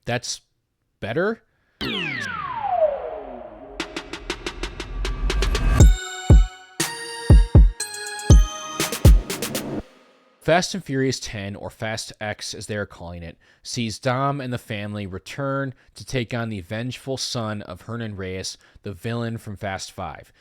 that's better. Fast and Furious 10, or Fast X as they are calling it, sees Dom and the family return to take on the vengeful son of Hernan Reyes, the villain from Fast 5.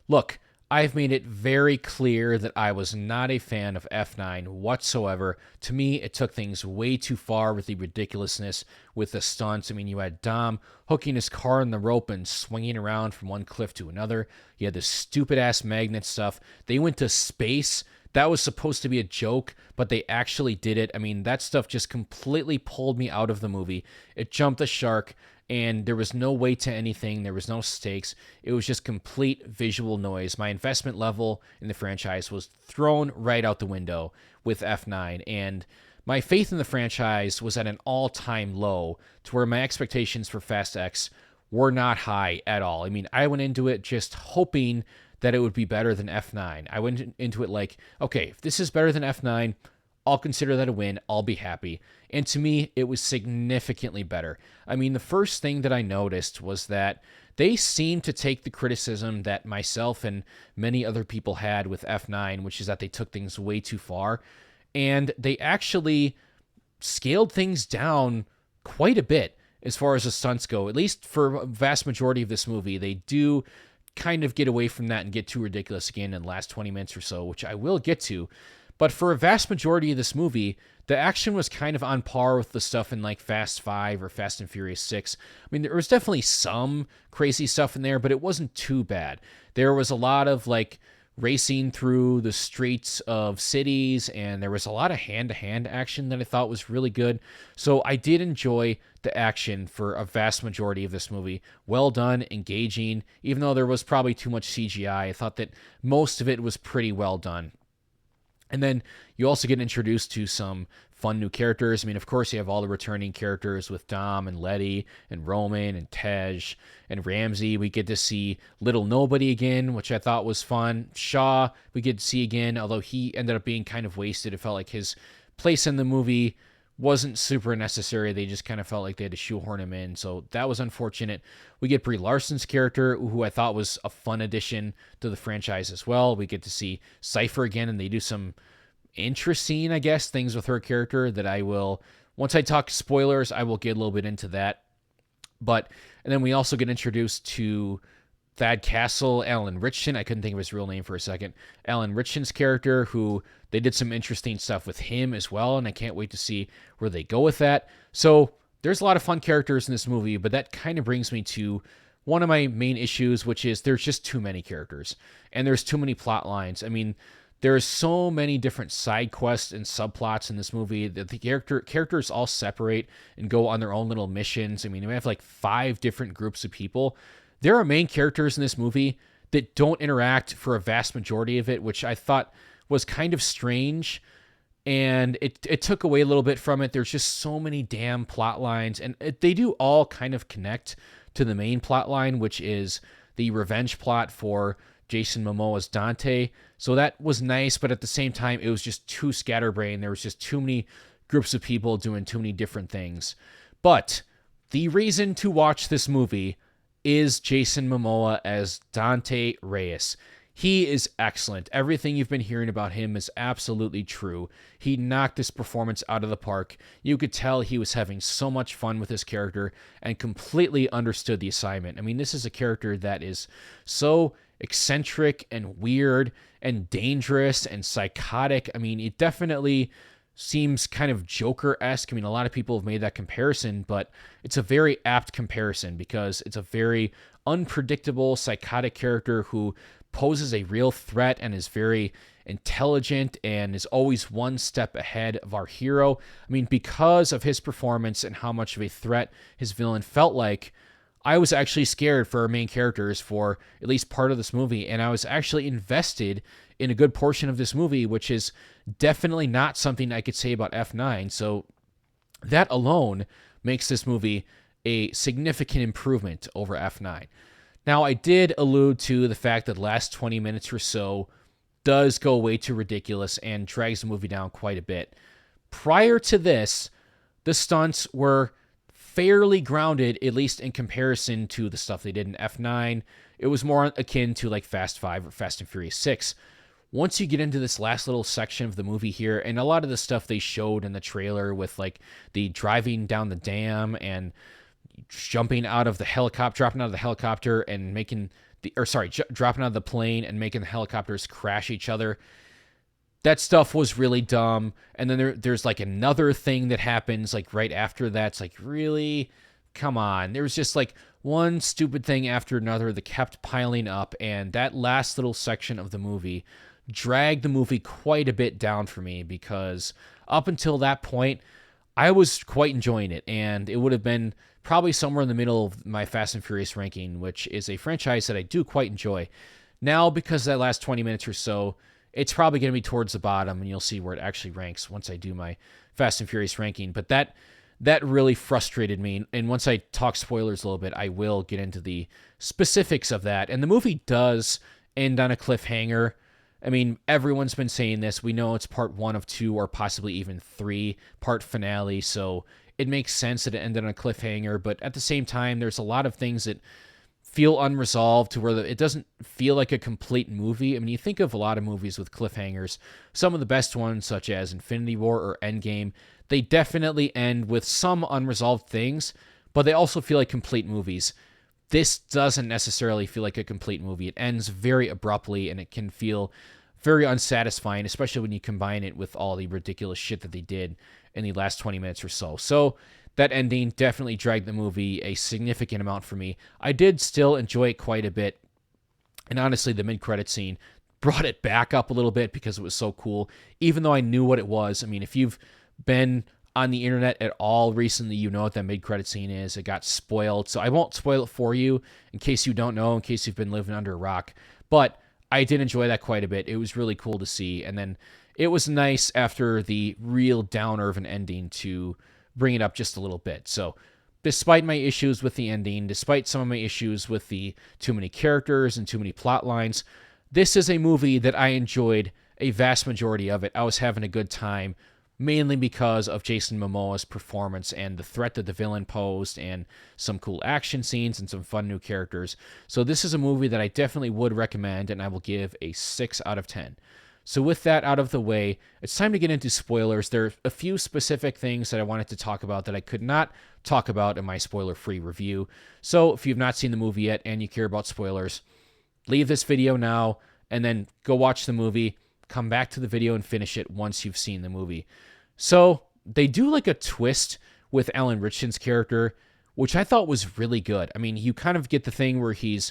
Look, I've made it very clear that I was not a fan of F9 whatsoever. To me, it took things way too far with the ridiculousness with the stunts. I mean, you had Dom hooking his car in the rope and swinging around from one cliff to another. You had this stupid-ass magnet stuff. They went to space. That was supposed to be a joke, but they actually did it. I mean, that stuff just completely pulled me out of the movie. It jumped the shark, and there was no weight to anything. There was no stakes. It was just complete visual noise. My investment level in the franchise was thrown right out the window with F9, and my faith in the franchise was at an all-time low to where my expectations for Fast X were not high at all. I mean, I went into it just hoping that it would be better than F9. I went into it like, okay, if this is better than F9, I'll consider that a win. I'll be happy. And to me, it was significantly better. I mean, the first thing that I noticed was that they seemed to take the criticism that myself and many other people had with F9, which is that they took things way too far, and they actually scaled things down quite a bit as far as the stunts go. At least for a vast majority of this movie, they do kind of get away from that and get too ridiculous again in the last 20 minutes or so, which I will get to. But for a vast majority of this movie, the action was kind of on par with the stuff in like Fast 5 or Fast and Furious 6. I mean, there was definitely some crazy stuff in there, but it wasn't too bad. There was a lot of like racing through the streets of cities, and there was a lot of hand-to-hand action that I thought was really good. So I did enjoy the action for a vast majority of this movie. Well done, engaging, even though there was probably too much CGI. I thought that most of it was pretty well done. And then you also get introduced to some fun new characters. I mean, of course, you have all the returning characters with Dom and Letty and Roman and Tej and Ramsey. We get to see Little Nobody again, which I thought was fun. Shaw, we get to see again, although he ended up being kind of wasted. It felt like his place in the movie wasn't super necessary. They just kind of felt like they had to shoehorn him in, so that was unfortunate. We get Brie Larson's character, who I thought was a fun addition to the franchise as well. We get to see Cypher again, and they do some interesting, I guess, things with her character that I will, once I talk spoilers, I will get a little bit into that. And then we also get introduced to Thad Castle, Alan Ritchson. I couldn't think of his real name for a second. Alan Ritchson's character, who they did some interesting stuff with him as well, and I can't wait to see where they go with that. So there's a lot of fun characters in this movie, but that kind of brings me to one of my main issues, which is there's just too many characters, and there's too many plot lines. I mean, there's so many different side quests and subplots in this movie that the characters all separate and go on their own little missions. I mean, we have like 5 different groups of people. There are main characters in this movie that don't interact for a vast majority of it, which I thought was kind of strange, and it took away a little bit from it. There's just so many damn plot lines, and they do all kind of connect to the main plot line, which is the revenge plot for Jason Momoa's Dante. So that was nice, but at the same time, it was just too scatterbrained. There was just too many groups of people doing too many different things. But the reason to watch this movie is Jason Momoa as Dante Reyes. He is excellent. Everything you've been hearing about him is absolutely true. He knocked this performance out of the park. You could tell he was having so much fun with his character and completely understood the assignment. I mean, this is a character that is so eccentric and weird and dangerous and psychotic. I mean, it definitely seems kind of Joker-esque. I mean, a lot of people have made that comparison, but it's a very apt comparison because it's a very unpredictable, psychotic character who poses a real threat and is very intelligent and is always one step ahead of our hero. I mean, because of his performance and how much of a threat his villain felt like, I was actually scared for our main characters for at least part of this movie, and I was actually invested in a good portion of this movie, which is definitely not something I could say about F9. So that alone makes this movie a significant improvement over F9. Now, I did allude to the fact that the last 20 minutes or so does go way too ridiculous and drags the movie down quite a bit. Prior to this, the stunts were fairly grounded, at least in comparison to the stuff they did in F9. It was more akin to like Fast 5 or Fast and Furious 6. Once you get into this last little section of the movie here, and a lot of the stuff they showed in the trailer with like the driving down the dam and dropping out of the helicopter and making dropping out of the plane and making the helicopters crash each other. That stuff was really dumb. And then there's like another thing that happens like right after that. It's like, really? Come on. There was just like one stupid thing after another that kept piling up. And that last little section of the movie dragged the movie quite a bit down for me, because up until that point, I was quite enjoying it. And it would have been probably somewhere in the middle of my Fast and Furious ranking, which is a franchise that I do quite enjoy. Now, because that last 20 minutes or so, it's probably going to be towards the bottom, and you'll see where it actually ranks once I do my Fast and Furious ranking. But that really frustrated me. And once I talk spoilers a little bit, I will get into the specifics of that. And the movie does end on a cliffhanger. I mean, everyone's been saying this. We know it's part 1 of 2 or possibly even 3-part finale. So it makes sense that it ended on a cliffhanger. But at the same time, there's a lot of things that feel unresolved to where it doesn't feel like a complete movie. I mean, you think of a lot of movies with cliffhangers, some of the best ones, such as Infinity War or Endgame, they definitely end with some unresolved things, but they also feel like complete movies. This doesn't necessarily feel like a complete movie. It ends very abruptly, and it can feel very unsatisfying, especially when you combine it with all the ridiculous shit that they did in the last 20 minutes or so. So that ending definitely dragged the movie a significant amount for me. I did still enjoy it quite a bit. And honestly, the mid-credit scene brought it back up a little bit because it was so cool, even though I knew what it was. I mean, if you've been on the internet at all recently, you know what that mid-credit scene is. It got spoiled, so I won't spoil it for you in case you don't know, in case you've been living under a rock. But I did enjoy that quite a bit. It was really cool to see. And then it was nice after the real downer of an ending to bring it up just a little bit. So despite my issues with the ending, despite some of my issues with the too many characters and too many plot lines, this is a movie that I enjoyed a vast majority of it. I was having a good time, mainly because of Jason Momoa's performance and the threat that the villain posed, and some cool action scenes and some fun new characters. So this is a movie that I definitely would recommend, and I will give a 6 out of 10. So with that out of the way, it's time to get into spoilers. There are a few specific things that I wanted to talk about that I could not talk about in my spoiler-free review. So if you've not seen the movie yet and you care about spoilers, leave this video now and then go watch the movie. Come back to the video and finish it once you've seen the movie. So they do like a twist with Alan Ritchson's character, which I thought was really good. I mean, you kind of get the thing where he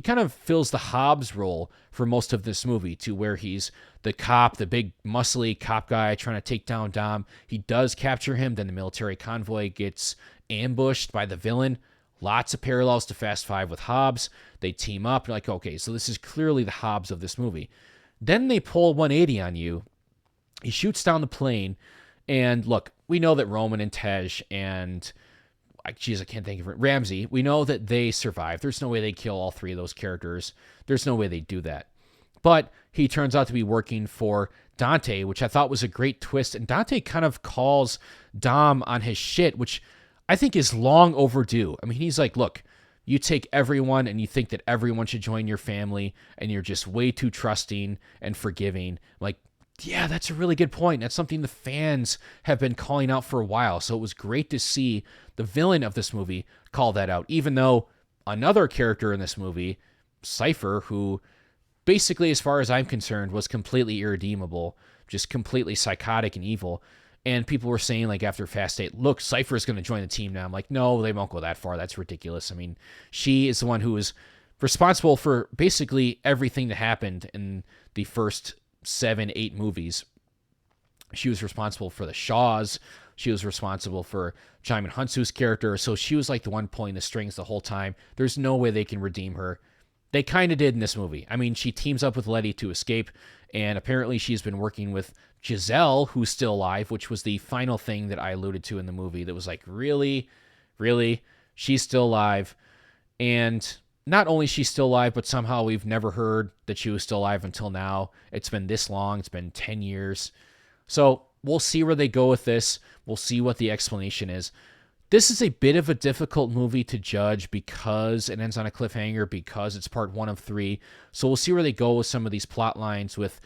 kind of fills the Hobbs role for most of this movie, to where he's the cop, the big muscly cop guy trying to take down Dom. He does capture him, then the military convoy gets ambushed by the villain. Lots of parallels to Fast 5 with Hobbs. They team up. You're like, okay, so this is clearly the Hobbs of this movie. Then they pull 180 on you. He shoots down the plane. And look, we know that Roman and Tej and, I can't think of it, Ramsey, we know that they survive. There's no way they kill all 3 of those characters. There's no way they do that. But he turns out to be working for Dante, which I thought was a great twist. And Dante kind of calls Dom on his shit, which I think is long overdue. I mean, he's like, look, you take everyone and you think that everyone should join your family, and you're just way too trusting and forgiving. Like, yeah, that's a really good point. That's something the fans have been calling out for a while. So it was great to see the villain of this movie call that out, even though another character in this movie, Cypher, who basically, as far as I'm concerned, was completely irredeemable, just completely psychotic and evil. And people were saying, like, after Fast 8, look, Cypher's going to join the team now. I'm like, no, they won't go that far. That's ridiculous. I mean, she is the one who is responsible for basically everything that happened in the first 7, 8 movies. She was responsible for the Shaws. She was responsible for Jaimin Hunsu's character. So she was like the one pulling the strings the whole time. There's no way they can redeem her. They kind of did in this movie. I mean, she teams up with Letty to escape, and apparently she's been working with Giselle, who's still alive, which was the final thing that I alluded to in the movie that was like, really? Really? She's still alive. And not only is she still alive, but somehow we've never heard that she was still alive until now. It's been this long. It's been 10 years. So we'll see where they go with this. We'll see what the explanation is. This is a bit of a difficult movie to judge because it ends on a cliffhanger, because it's part one of three. So we'll see where they go with some of these plot lines with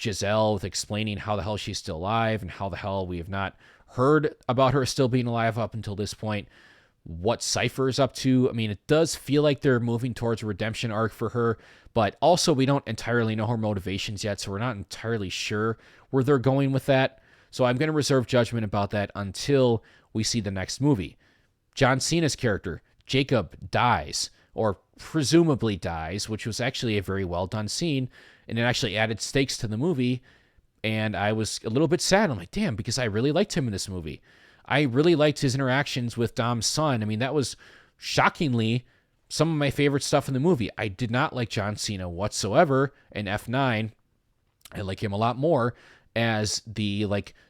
Giselle, with explaining how the hell she's still alive and how the hell we have not heard about her still being alive up until this point. What Cypher is up to. I mean, it does feel like they're moving towards a redemption arc for her, but also we don't entirely know her motivations yet, so we're not entirely sure where they're going with that. So I'm going to reserve judgment about that until we see the next movie. John Cena's character, Jacob, dies, or presumably dies, which was actually a very well done scene, and it actually added stakes to the movie. And I was a little bit sad. I'm like, damn, because I really liked him in this movie. I really liked his interactions with Dom's son. I mean, that was shockingly some of my favorite stuff in the movie. I did not like John Cena whatsoever in F9. I like him a lot more as the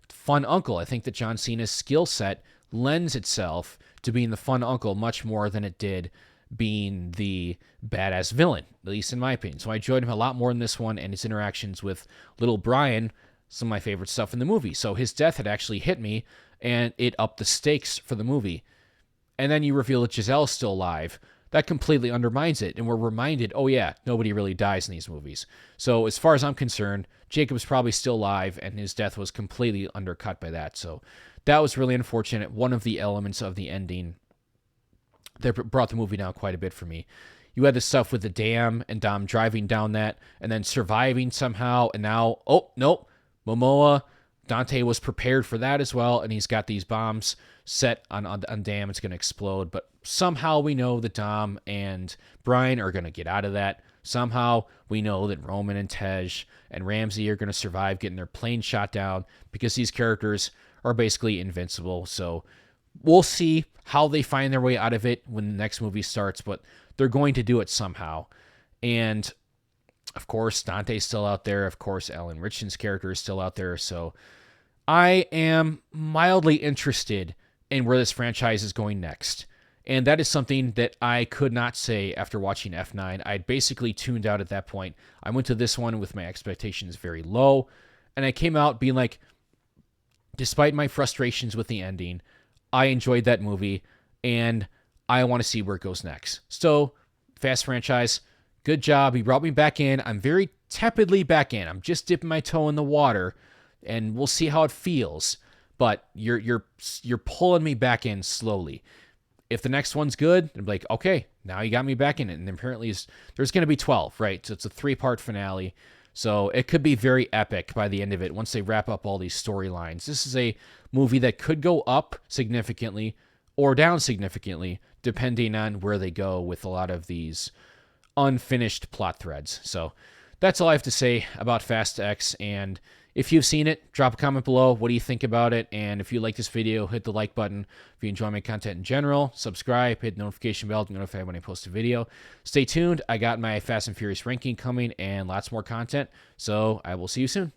fun uncle. I think that John Cena's skill set lends itself to being the fun uncle much more than it did being the badass villain, at least in my opinion. So I enjoyed him a lot more in this one, and his interactions with little Brian, some of my favorite stuff in the movie. So his death had actually hit me, and it upped the stakes for the movie. And then you reveal that Giselle's still alive. That completely undermines it, and we're reminded, oh yeah, nobody really dies in these movies. So as far as I'm concerned, Jacob's probably still alive, and his death was completely undercut by that. So that was really unfortunate. One of the elements of the ending that brought the movie down quite a bit for me. You had the stuff with the dam and Dom driving down that and then surviving somehow. And now, oh, nope, Momoa, Dante was prepared for that as well. And he's got these bombs set on dam. It's going to explode. But somehow we know that Dom and Brian are going to get out of that. Somehow we know that Roman and Tej and Ramsey are going to survive getting their plane shot down because these characters are basically invincible. So we'll see how they find their way out of it when the next movie starts, but they're going to do it somehow. And of course, Dante's still out there. Of course, Alan Ritchson's character is still out there. So I am mildly interested in where this franchise is going next. And that is something that I could not say after watching F9. I'd basically tuned out at that point. I went to this one with my expectations very low, and I came out being like, despite my frustrations with the ending, I enjoyed that movie, and I want to see where it goes next. So, Fast franchise, good job. He brought me back in. I'm very tepidly back in. I'm just dipping my toe in the water, and we'll see how it feels. But you're pulling me back in slowly. If the next one's good, I'm like, okay, now you got me back in it. And apparently there's going to be 12, right? So it's a 3-part finale. So it could be very epic by the end of it once they wrap up all these storylines. This is a movie that could go up significantly or down significantly depending on where they go with a lot of these unfinished plot threads. So that's all I have to say about Fast X. And if you've seen it, drop a comment below. What do you think about it? And if you like this video, hit the like button. If you enjoy my content in general, subscribe, hit the notification bell to be notified when I post a video. Stay tuned. I got my Fast and Furious ranking coming and lots more content. So I will see you soon.